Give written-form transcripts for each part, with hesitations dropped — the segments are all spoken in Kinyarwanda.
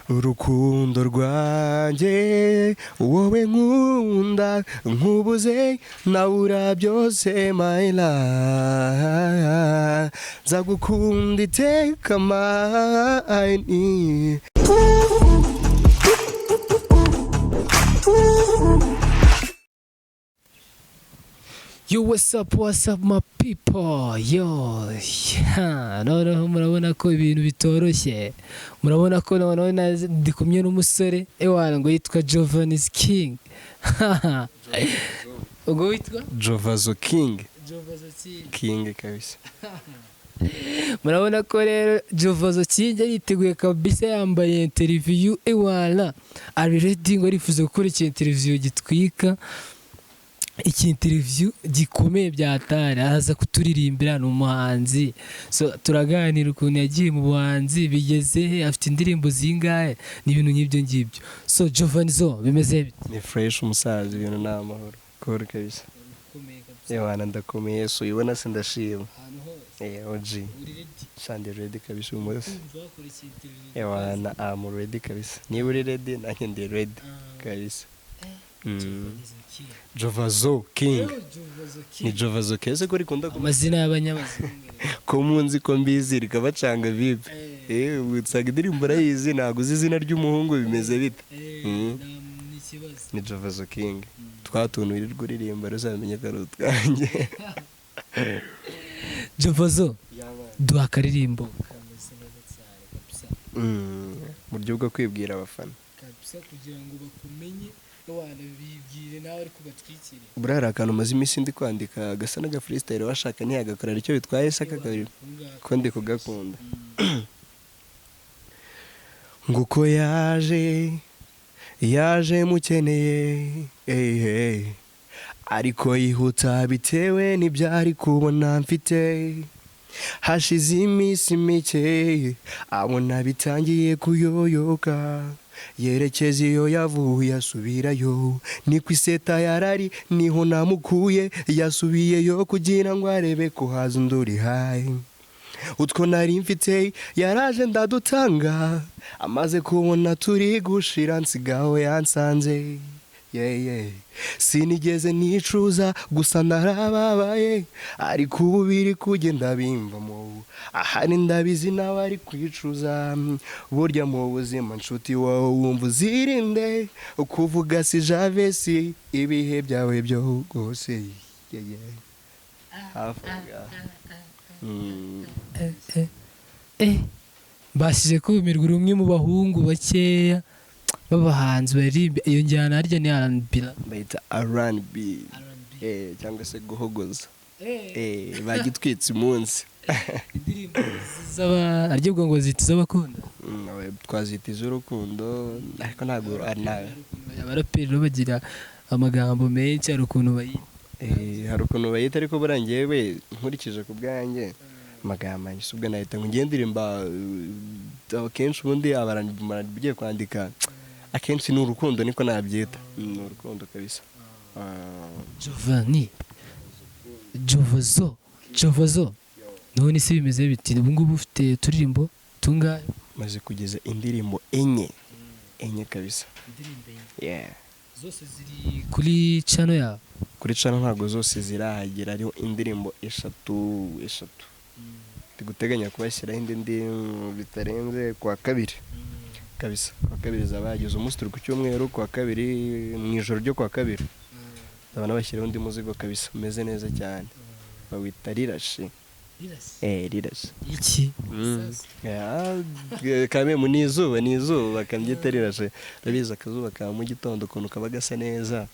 urukundo rwanjye wowe nkunda nkubuze nabura byose my love nzagukunda iteka mine. Yo, what's up my people? Yo, noneho murabona ko ibintu bitoroshye, murabona ko noneho ndi kumwe n'umusore ewana ngo yitwa Jovazzo King. Ubwo witwa Jovazzo King. Jovazzo King kabisa. Murabona ko rero Jovazzo King yiteguye kabisa, yambaye interview ewana, ari ready ngo arifuza gukora iki interview gitwika, iki interview gikomeye byatari, aza kuturirimbira n'umuhanzi. So turaganira ukuntu yagiye mu buhanzi, bigeze he, afite indirimbo zingahe n'ibintu nk'ibyo ngibyo. So Jovazzo bimeze bite? Ni fresh umusaza, ibintu ni amahoro kore kabisa. Ewana ndakomeye, so ubona se ndashima. OG Sunday ready kabisa umunsi. Ewana I'm ready kabisa. Niba uri ready nanjye ndi ready kabisa. Jovazzo King. Ni Jovazzo kese ko rikunda amazina y'abanyamazina ko munzi ko mbizi rikabacanga bibi. Utsaga indirimbo rayizi ntago uzi izina ry'umuhungu bimeze bite. Ni Jovazzo King. Twatunwirirwa uririmba ruzamenye karo twanjye. Jovazzo duha akaririmbo buryo bwo kwibwira abafana kabisa kugira ngo bakumenye n'abantu bibwire nawe ariko batwikire. Burara akantu maze iminsi ndi kwandika gasa n'aga freestyle washaka ntiyagakorera icyo bitwaye saka kabiri ko ndi kugakunda. Nguko yaje mukeneye ariko yihuta bitewe n'ibyari kubona mfite. Hashize iminsi mike abona bitangiye kuyoyoka, yerekeza iyo yavuye asubirayo, ni ku iseta yarari niho namukuye, yasubiyeyo kugira ngo arebe ko haza undi hayi. Utwo nari mfite yaraje ndadutanga, amaze kubona turi gushira nsigaho yansanze. Sinigeze nicuza gusa narababaye, ariko ubu biri kugenda bimvamo, ahari ndabizi nawe ari kwicuza. Burya mu buzima nshuti wowe wumva uzirinde, ukuvuga si javesi ibihe byawe byo rwose. Mbashije kumirwa umwe mu bahungu bakeya b'abahanzi baririmba iyo njyana, harya ni R&B bayita R&B cyangwa se guhogoza. Bagitwitse umunsi. Indirimbo aribwo ngo zita iz'abakunda, twazita iz'urukundo ariko ntabwo ari nawe. Abaraperi bagira amagambo menshi, hari ukuntu bayita ariko burangiye we nkurikije ku bwanjye amagambo ubwo nahita ngo ngende ndirimba. Akenshi ubundi abagiye kwandika akenshi ni urukundo, niko nabyita. Ni urukundo kabisa. Jovazzo none se bimeze biti? Ubu ngubu ufite turirimbo tungahe? Maze kugeza indirimbo enye kabisa. Zose ziri kuri channel yawe? Kuri channel ntabwo zose zirahagera, ariho indirimbo eshatu. Tiguteganya kubashyiraho indi bitarenze kwa kabiri kabisa. Kwa kabiri zabagize umunsi turi ku cyumweru, kwa kabiri mu ijoro ryo kwa kabiri ndabona bashyiraho undi muzigo kabisa umeze neza cyane, bawita rirashe. Rirashe iki? Kame mu nizuba bakambyita rirashe. Rabiza akazuba ka mu gitondo ukuntu kaba gasa neza.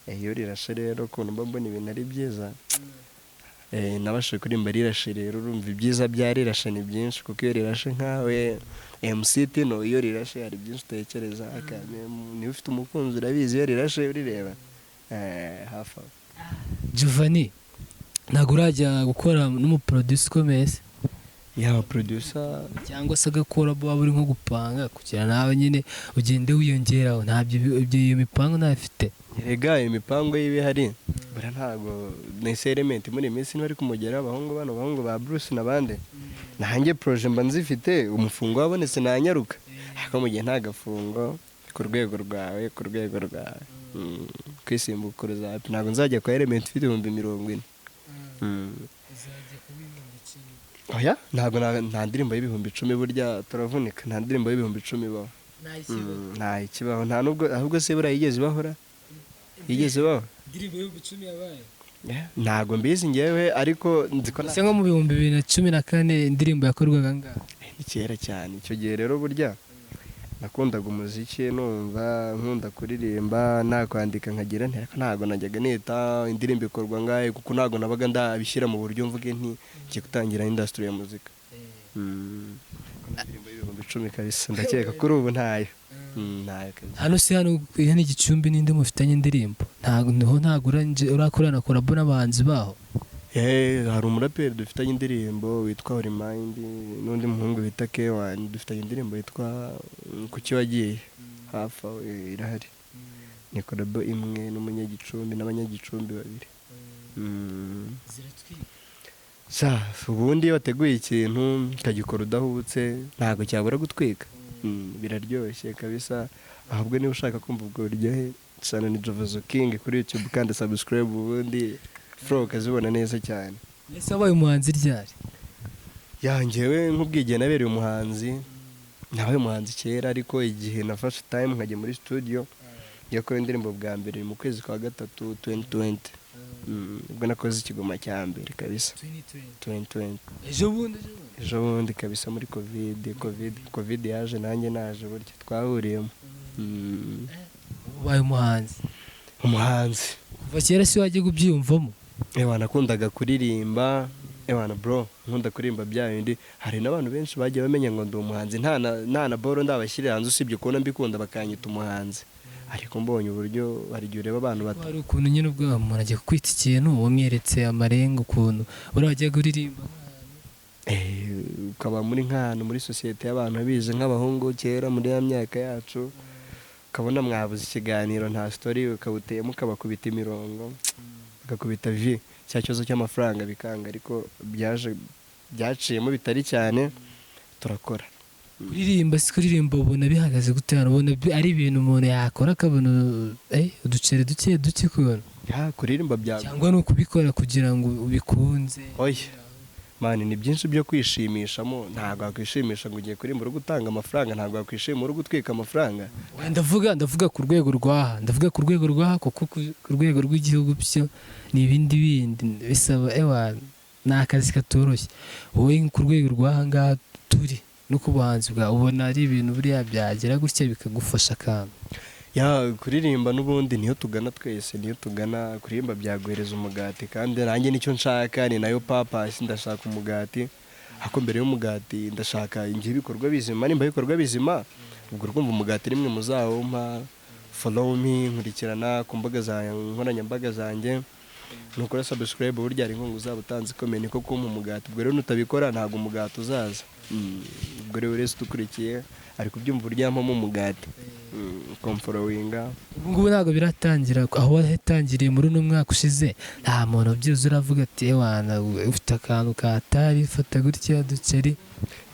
Iyo rirashe rero ukuntu mba mbona ibintu ari byiza. Nabashe kurimba rirashe rero, urumva ibyiza bya rirashe ni byinshi, kuko iyo rirashe nkawe MC Tino, iyo rirashe hari byinshi utekereza. Niba ufite umukunzi urabizi iyo rirashe urireba hafi aho. Jovazzo ntabwo urajya gukora n'umuproducer ukomeye se? Yaba producer cyangwa se agakora waba uri nko gupanga kugira nawe nyine ugende wiyongeraho? Ntabyo iyo mipango ntafite. Erega imipango y'ibihari bara ntago nese element muri minsi ntari kumugera abahungu ba Bruce nabande. Nanjye projet mba nzifite, umufungo wabonetse nanyaruka. ariko mu gihe nta gafungo ku rwego rwawe kwisimbukuruza ntabwo nzajya kwa element ifite 40,000. Oya ntabwo nta ndirimbo y'10,000 burya turavunika, nta ndirimbo y'10,000 ibaho, nta ikibaho, nta nubwo ahubwo se buriya yigeze ibaho indirimbo y'10,000 yabaye ntabwo mbizi ngewe, ariko nzi ko nko mu 2014 indirimbo yakorwaga ngaha ni kera cyane. Icyo gihe rero burya nakundaga umuziki, numva nkunda kuririmba, nakwandika nkagira nti ariko ntabwo najyaga nita indirimbo ikorwa ngahe, kuko ntabwo nabaga ndabishyira mu buryo mvuge nti ngiye gutangira industry ya muzika. Indirimbo y'10,000 kabisa ndakeka kuri ubu ntayo. hano se hano ni Gicumbi n'indi mufitanye indirimbo ntabwo urakorana collabo n'abahanzi baho? Hari umuraperi dufitanye indirimbo witwa Remind n'undi muhungu bita K1 dufitanye indirimbo yitwa Kuki wagiye, hafi aho irahari, ni collabo imwe n'umunyagicumbi n'abanyagicumbi babiri. Ubundi iyo wateguye ikintu ukagikora udahubutse ntabwo cyabura gutwika. Biraryoshye kabisa. Ahubwo niba ushaka kumva ubwo buryohe cyane ni Jovazzo King kuri YouTube kandi subscribe, ubundi flow ukazibona neza cyane. Ese wabaye umuhanzi ryari? Njyewe nk'ubwigihe nabereye umuhanzi, nabaye umuhanzi kera, ariko igihe nafashe time nkajya muri studio yakora indirimbo bwa mbere mu kwezi kwa gatatu 2020. Ubwo nakoze ikigoma cya mbere kabisa 2020. Ejo bundi kabisa muri covid yaje nanjye naje burya twahuriyemo. Ubaye umuhanzi kuva kera si wajya kubyiyumvamo? Nakundaga kuririmba bro, nkunda kuririmba bya bindi. Hari n'abantu benshi bagiye bamenya ngo ndi umuhanzi nta na boro ndabashyira hanze, usibye kubona mbikunda bakanyita umuhanzi. Ariko mbonye uburyo hari igihe ureba abantu bato, hari ukuntu nyine ubwo umuntu agiye kwita ikintu wamweretse amarenga ukuntu urajya kuririmba ukaba muri nk'ahantu muri sosiyete y'abantu bize nk'abahungu kera muri ya myaka yacu, ukabona mwabuze ikiganiro nta story, ukabuteyemo ukabakubita imirongo bakakubita cya kibazo cy'amafaranga bikanga, ariko byaciyemo bitari cyane turakora. kuririmba ubona bihagaze gute? ubona ari ibintu umuntu yakora akabona uduceri duke kubona kuririmba byawe, cyangwa no kubikora kugira ngo ubikunze? mani ni byinshi byo kwishimishamo. Ntabwo wakwishimisha ngo ugiye kuririmba uri gutanga amafaranga, ntabwo wakwishima uri gutwika amafaranga. ndavuga ku rwego rw'aha, kuko ku rwego rw'igihugu byo ni ibindi bisaba ni akazi katoroshye. wowe ku rwego rw'aha ngaha turi no ku buhanzi bwawe ubona ari ibintu buriya byagera gutya bikagufasha akantu? Kuririmba n'ubundi niyo tugana twese, kuririmba byaguhereza umugati, kandi nanjye nicyo nshaka, ni nayo papasi. Ndashaka umugati, ariko mbere y'umugati ndashaka ingira ibikorwa bizima. Nimba ibikorwa bizima ubwo urumva umugati rimwe muzawumpa. Follow me, nkurikirana ku mbuga nkoranyambaga zanjye, nukora subscribe, burya ari inkungu uzaba utanze ikomeye niko kumpa umugati. Ubwo rero nutabikora ntabwo umugati uzaza. Ubwo rero wese ukurikiye ari kubyumva uryamamo umugati komforowinga. Ubu ngubu ntabwo biratangira, aho watangiriye muri uno mwaka ushize nta muntu byuze uravuga ati ufite akantu katari fata gutya duceri?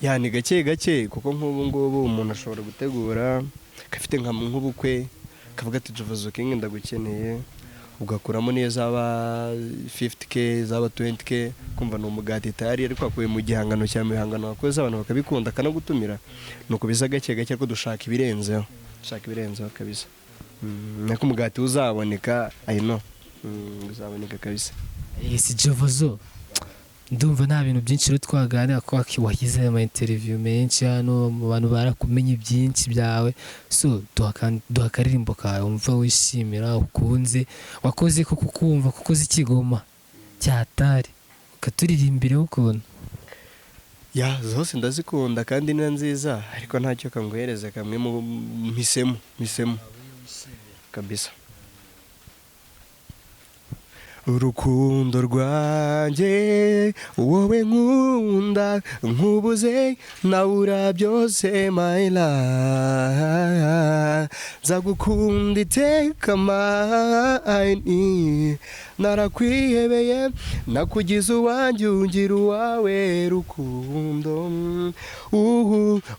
Ni gake, kuko nk'ubu ngubu umuntu ashobora gutegura gafite nk'ubukwe, kavuga ati Jovazzo King ndagukeneye, ugakuramo niyo zaba 50k zaba 20k, kumva ni umugati tayari, ariko akuye mu gihangano cya mihangano wakoze abantu bakabikunda kanagutumira. Nuko biza gake ko dushaka ibirenzeho kabisa. Nako umugati uzaboneka uzaboneka kabisa. Si Jovazzo, ndumva nta bintu byinshi rero twaganira, ko wahize ama interview menshi hano, mu bantu barakumenye byinshi byawe. So duha akaririmbo kawe umva wishimira ukunze, wakoze ko kukumva kuko zikigoma cyatari ukaturirimbira ukuntu. Zose ndazikunda kandi ni nziza, ariko ntacyo kanguhereza kamwe mu mpisemo kabisa. Urukundo rwanjye wowe nkunda, nkubuze nabura byose my life, nzagukunda iteka mani, narakwihebeye nakugize uwanjye ungira uwawe rukundo,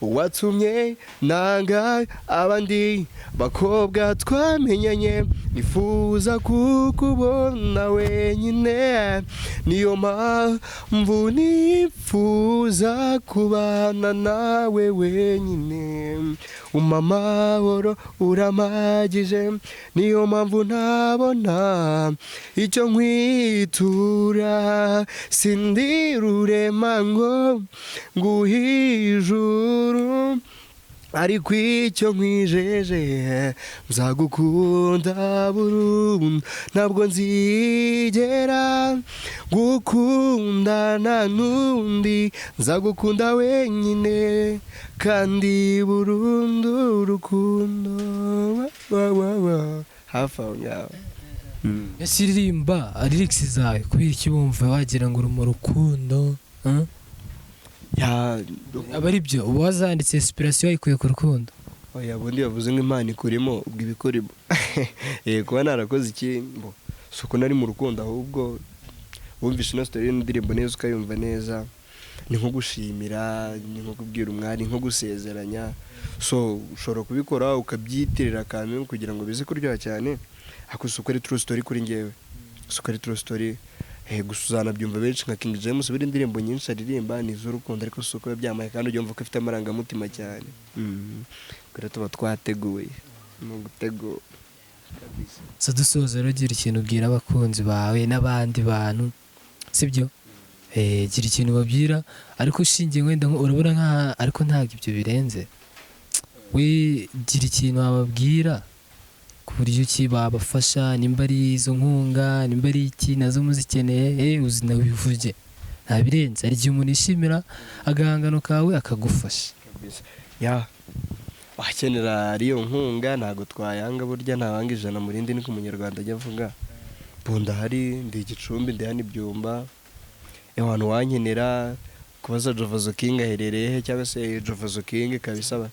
watumye nanga abandi bakobwa twamenyanye, nifuza kukubona wenyine, niyo mpamvu nifuza kubana nawe wenyine, amahoro uramagije, niyo mpamvu ntabona icyo nkwitura, sindi rurema ngo nguhe ijuru, ariko icyo nkwijeje nzagukunda burundu, ntabwo nzigera gukundana n'undi, nzagukunda wenyine kandi burundu urukundo hafi aho ngaho. ese iririmba lyrics zawe kubera iki bumva wagira ngo uri mu rukundo? aba ari byo uba wazanditse inspiration wayikuye ku rukundo? oya bundi yavuze nk'impano ikurimo ubwo ibikurimo kuba narakoze ikimbo si uko nari mu rukundo, ahubwo wumvishe ino story y'indirimbo neza ukayumva neza, ni nko gushimira, ni nko kubwira umwari, nko gusezeranya, so ushobora kubikora ukabyitirira akantu kugira ngo bize kuryoha cyane, ariko si uko ari true story kuri njyewe, si uko ari true story. Gusa uzanabyumva benshi nka King James biri indirimbo nyinshi aririmba ni iz'urukundo, ariko si uko byamaye kandi ubyumva ko afite amarangamutima cyane. Kure tuba twateguye mu gutegura. So dusoza rero gira ikintu ubwira abakunzi bawe n'abandi bantu, sibyo? Gira ikintu babwira, ariko ushingiye wenda urabona nka, ariko ntabwo ibyo birenze, we gira ikintu wababwira ku buryo ki babafasha, nimba ari izo nkunga, nimba ari iki nazo muzikeneye, uzinabivuge nta birenze. Hari igihe umuntu yishimira agahangano kawe akagufasha. Wakenera ariyo nkunga ntabwo twayanga, burya ntawanga ijana mu rindi, niko umunyarwanda ajya avuga. Bunda hari ndi Gicumbi, ndi hano Ibyumba, abantu wankenera kubaza Jovazzo King aherereye he, cyangwa se Jovazzo King kabisaba.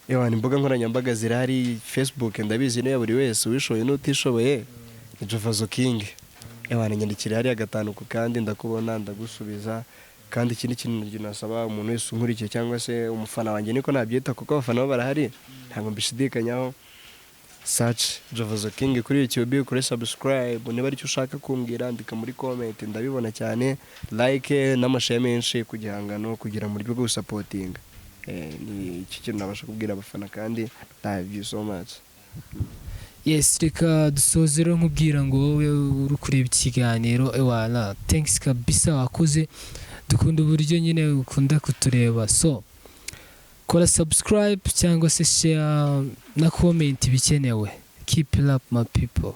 Imbuga nkoranyambaga zirahari, Facebook ndabizi niyo buri wese uwishoboye n'utishoboye ni Jovazzo King. Nyandikira hariya gatanu ku kandi ndakubona ndagusubiza, kandi ikindi kintu nasaba umuntu wese unkurikiye cyangwa se umufana wanjye, niko nabyita kuko abafana bo barahari ntabwo mbishidikanyaho, search Jovazzo King kuri YouTube, kuri subscribe, niba aricyo ushaka kumbwira andika muri comment, ndabibona cyane, like n'amashare menshi kugihangano kugira mu buryo bwo gusapotinga. Ni iki kintu nabasha kubwira abafana, kandi thank you so much. Yes, reka dusoze rero nkubwira ngo wowe uri kureba ikiganiro, ewana thanks kabisa, wakoze, dukunda uburyo nyine ukunda kutureba, so kora subscribe cyangwa se share na comment bikenewe. Keep it up my people.